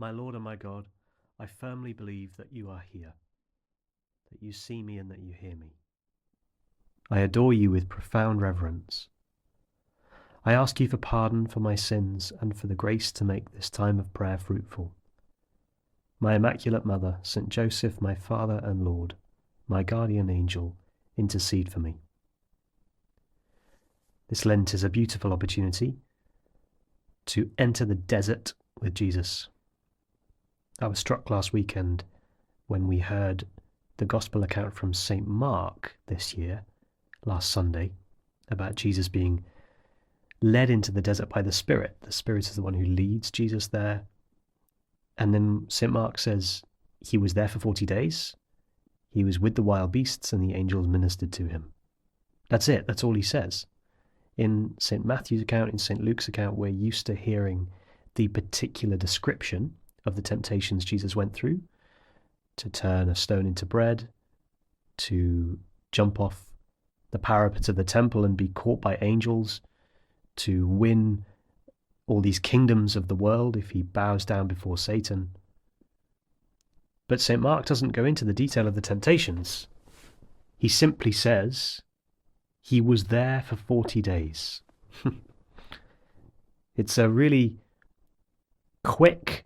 My Lord and my God, I firmly believe that you are here, that you see me and that you hear me. I adore you with profound reverence. I ask you for pardon for my sins and for the grace to make this time of prayer fruitful. My Immaculate Mother, St. Joseph, my Father and Lord, my guardian angel, intercede for me. This Lent is a beautiful opportunity to enter the desert with Jesus. I was struck last weekend when we heard the Gospel account from St. Mark this year, last Sunday, about Jesus being led into the desert by the Spirit. The Spirit is the one who leads Jesus there. And then St. Mark says he was there for 40 days. He was with the wild beasts and the angels ministered to him. That's it. That's all he says. In St. Matthew's account, in St. Luke's account, we're used to hearing the particular description of the temptations Jesus went through, to turn a stone into bread, to jump off the parapet of the temple and be caught by angels, to win all these kingdoms of the world if he bows down before Satan. But St. Mark doesn't go into the detail of the temptations. He simply says he was there for 40 days. It's a really quick,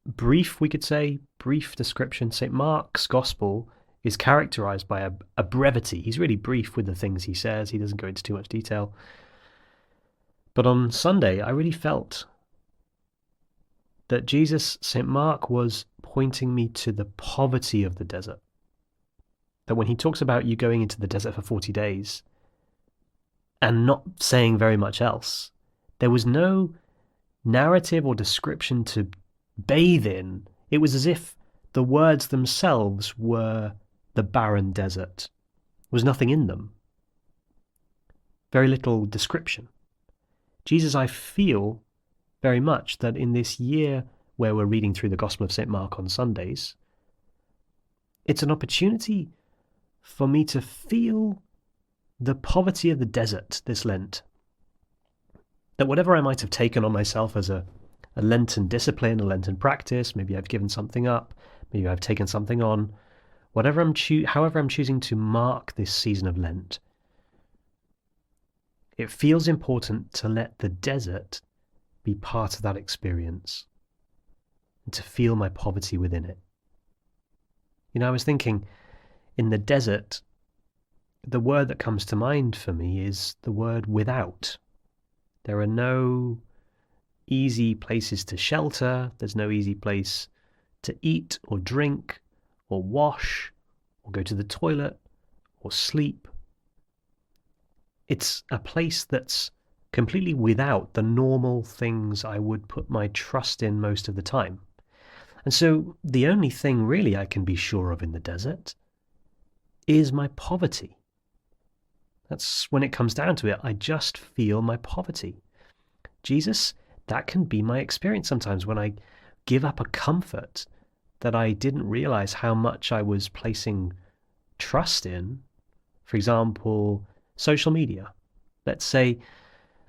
brief, we could say, brief description. St. Mark's Gospel is characterized by a brevity. He's really brief with the things he says. He doesn't go into too much detail. But on Sunday, I really felt that Jesus, St. Mark, was pointing me to the poverty of the desert. That when he talks about you going into the desert for 40 days and not saying very much else, there was no narrative or description to bathe in. It was as if the words themselves were the barren desert. There was nothing in them. Very little description. Jesus, I feel very much that in this year where we're reading through the Gospel of St. Mark on Sundays, it's an opportunity for me to feel the poverty of the desert this Lent. That whatever I might have taken on myself as a Lenten discipline, a Lenten practice, maybe I've given something up, maybe I've taken something on, however I'm choosing to mark this season of Lent, it feels important to let the desert be part of that experience and to feel my poverty within it. You know, I was thinking, in the desert, the word that comes to mind for me is the word without. There are no easy places to shelter. There's no easy place to eat or drink or wash or go to the toilet or sleep. It's a place that's completely without the normal things I would put my trust in most of the time. And so the only thing really I can be sure of in the desert is my poverty. That's when it comes down to it. I just feel my poverty. Jesus, that can be my experience sometimes when I give up a comfort that I didn't realize how much I was placing trust in. For example, social media. Let's say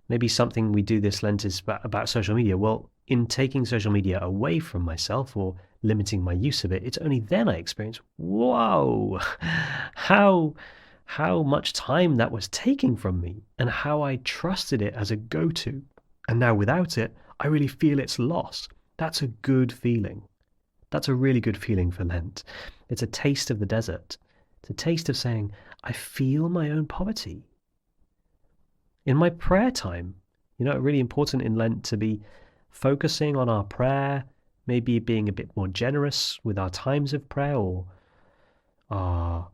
maybe something we do this Lent is about social media. Well, in taking social media away from myself or limiting my use of it, it's only then I experience, whoa, how much time that was taking from me and how I trusted it as a go-to. And now without it, I really feel it's lost. That's a good feeling. That's a really good feeling for Lent. It's a taste of the desert. It's a taste of saying, I feel my own poverty. In my prayer time, really important in Lent to be focusing on our prayer, maybe being a bit more generous with our times of prayer or our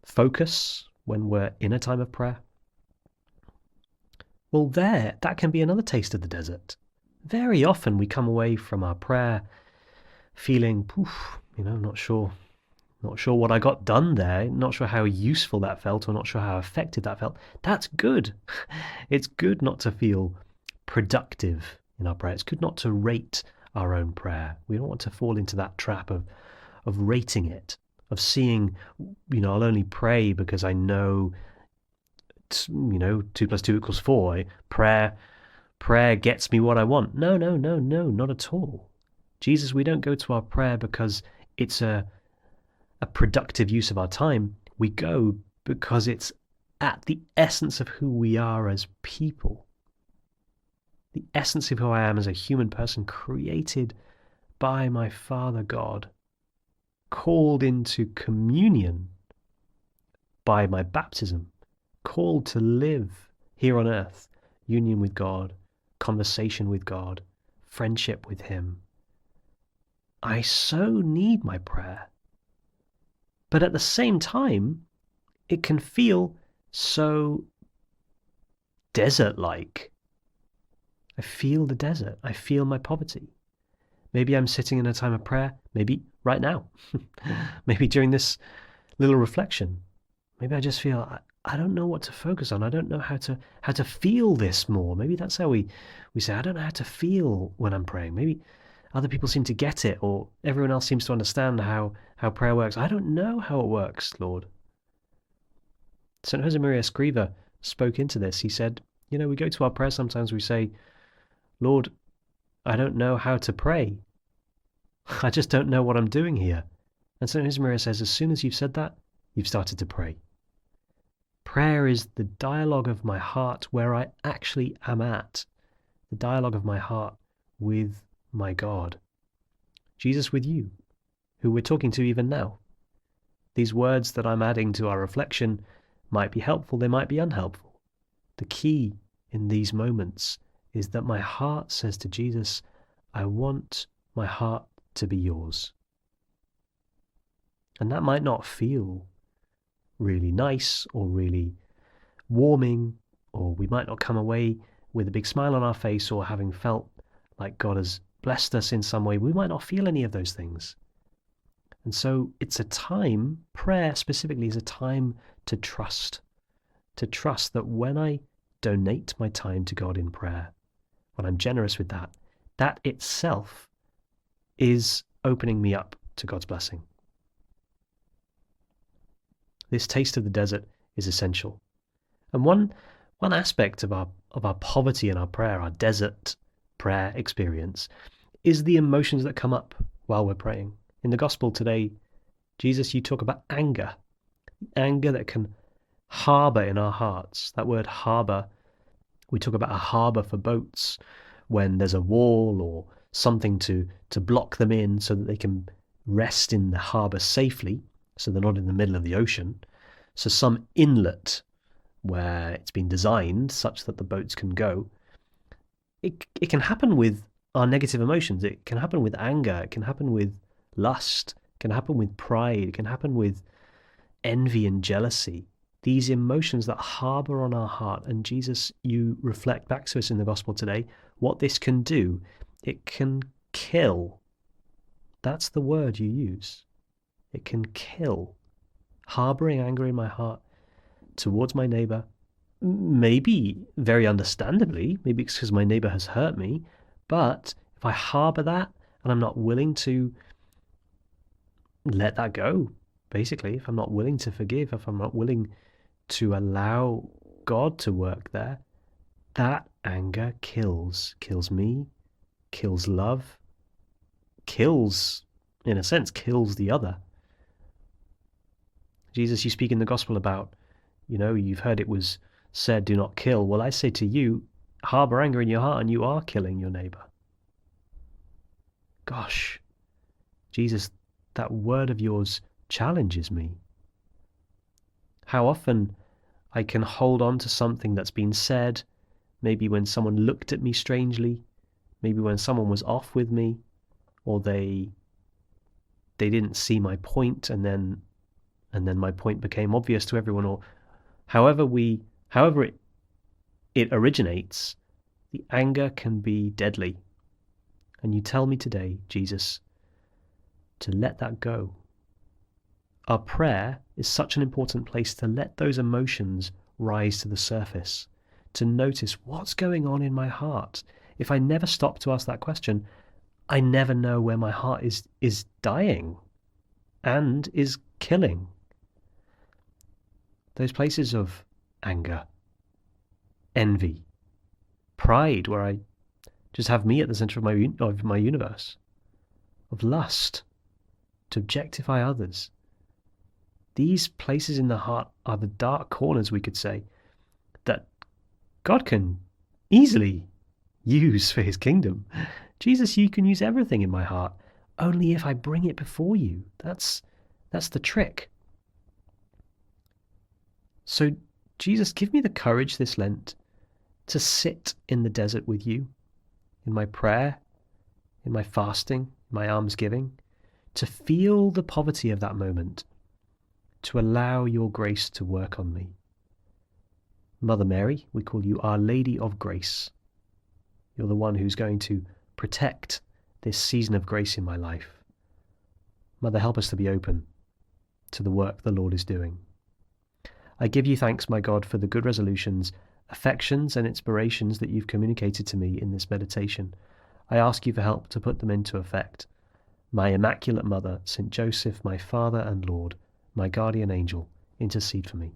focus when we're in a time of prayer. Well, that can be another taste of the desert. Very often we come away from our prayer feeling, not sure what I got done there, not sure how useful that felt, or not sure how effective that felt. That's good. It's good not to feel productive in our prayer. It's good not to rate our own prayer. We don't want to fall into that trap of rating it, of seeing, I'll only pray because I know, 2 + 2 = 4. Prayer gets me what I want. No, not at all. Jesus, we don't go to our prayer because it's a productive use of our time. We go because it's at the essence of who we are as people, the essence of who I am as a human person, created by my Father God, called into communion by my baptism, called to live here on earth, union with God, conversation with God, friendship with Him. I so need my prayer. But at the same time, it can feel so desert-like. I feel the desert. I feel my poverty. Maybe I'm sitting in a time of prayer, maybe right now, maybe during this little reflection. Maybe I just feel I don't know what to focus on. I don't know how to feel this more. Maybe that's how we say, I don't know how to feel when I'm praying. Maybe other people seem to get it, or everyone else seems to understand how prayer works. I don't know how it works, Lord. St. Josemaria Escriva spoke into this. He said, we go to our prayer sometimes, we say, Lord, I don't know how to pray. I just don't know what I'm doing here. And St. Josemaria says, as soon as you've said that, you've started to pray. Prayer is the dialogue of my heart where I actually am at, the dialogue of my heart with my God. Jesus with you, who we're talking to even now. These words that I'm adding to our reflection might be helpful, they might be unhelpful. The key in these moments is that my heart says to Jesus, I want my heart to be yours. And that might not feel really nice or really warming, or we might not come away with a big smile on our face or having felt like God has blessed us in some way. We might not feel any of those things. And so it's a time, prayer specifically is a time to trust that when I donate my time to God in prayer, when I'm generous with that, that itself is opening me up to God's blessing. This taste of the desert is essential. And one aspect of our poverty in our prayer, our desert prayer experience, is the emotions that come up while we're praying. In the gospel today, Jesus, you talk about anger that can harbor in our hearts. That word harbor, we talk about a harbor for boats when there's a wall or something to block them in so that they can rest in the harbor safely, so they're not in the middle of the ocean. So some inlet where it's been designed such that the boats can go. It can happen with our negative emotions. It can happen with anger. It can happen with lust. It can happen with pride. It can happen with envy and jealousy. These emotions that harbor on our heart. And Jesus, you reflect back to us in the gospel today what this can do. It can kill. That's the word you use. It can kill. Harboring anger in my heart towards my neighbor, maybe very understandably, maybe it's because my neighbor has hurt me, but if I harbor that and I'm not willing to let that go, basically, if I'm not willing to forgive, if I'm not willing to allow God to work there, that anger kills me, kills love, in a sense, kills the other. Jesus, you speak in the gospel about, you've heard it was said, do not kill. Well, I say to you, harbor anger in your heart and you are killing your neighbor. Gosh, Jesus, that word of yours challenges me. How often I can hold on to something that's been said, maybe when someone looked at me strangely, maybe when someone was off with me, or they didn't see my point and then my point became obvious to everyone, or however it originates, the anger can be deadly. And you tell me today, Jesus, to let that go. Our prayer is such an important place to let those emotions rise to the surface, to notice what's going on in my heart. If I never stop to ask that question, I never know where my heart is dying and is killing. Those places of anger, envy, pride, where I just have me at the center of my universe. of lust, to objectify others. These places in the heart are the dark corners, we could say, that God can easily use for his kingdom. Jesus, you can use everything in my heart, only if I bring it before you. That's the trick. So, Jesus, give me the courage this Lent to sit in the desert with you, in my prayer, in my fasting, my almsgiving, to feel the poverty of that moment, to allow your grace to work on me. Mother Mary, we call you Our Lady of Grace. You're the one who's going to protect this season of grace in my life. Mother, help us to be open to the work the Lord is doing. I give you thanks, my God, for the good resolutions, affections and inspirations that you've communicated to me in this meditation. I ask you for help to put them into effect. My Immaculate Mother, St. Joseph, my Father and Lord, my guardian angel, intercede for me.